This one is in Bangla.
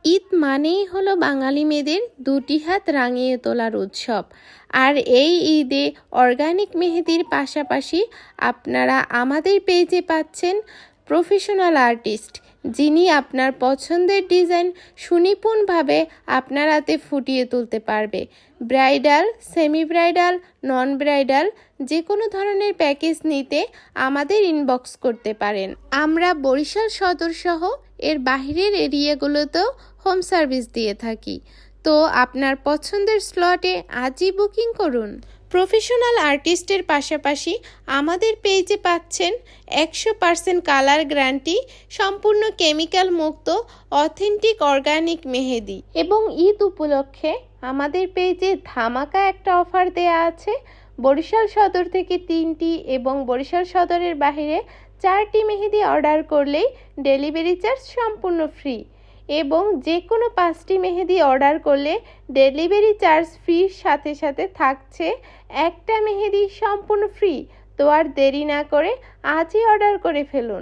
ঈদ মানেই হলো বাঙালি মেয়েদের দুটি হাত রাঙিয়ে তোলার উৎসব। আর এই ঈদে অর্গানিক মেহেদির পাশাপাশি আপনারা আমাদের পেজে পাচ্ছেন প্রফেশনাল আর্টিস্ট, যিনি আপনার পছন্দের ডিজাইন সুনিপুণভাবে আপনার হাতে ফুটিয়ে তুলতে পারবে। ব্রাইডাল, সেমি ব্রাইডাল, নন ব্রাইডাল যে কোনো ধরনের প্যাকেজ নিতে আমাদের ইনবক্স করতে পারেন। আমরা বরিশাল সদর সহ এর বাহিরের এরিয়াগুলোতেও হোম সার্ভিস দিয়ে থাকি। তো আপনার পছন্দের স্লটে আজই বুকিং করুন। প্রফেশনাল আর্টিস্টের পাশাপাশি আমাদের পেজে পাচ্ছেন 100% কালার গ্যারান্টি, সম্পূর্ণ কেমিক্যাল মুক্ত অথেন্টিক অর্গানিক মেহেদি। এবং ঈদ উপলক্ষে আমাদের পেজে ধামাকা একটা অফার দেয়া আছে। বরিশাল সদর থেকে 3টি এবং বরিশাল সদরের বাইরে 4টি মেহেদি অর্ডার করলেই ডেলিভারি চার্জ সম্পূর্ণ ফ্রি, এবং যে কোনো 5টি মেহেদি অর্ডার করলে ডেলিভারি চার্জ ফ্রির সাথে সাথে থাকছে একটা মেহেদি সম্পূর্ণ ফ্রি। তো আর দেরি না করে আজই অর্ডার করে ফেলুন।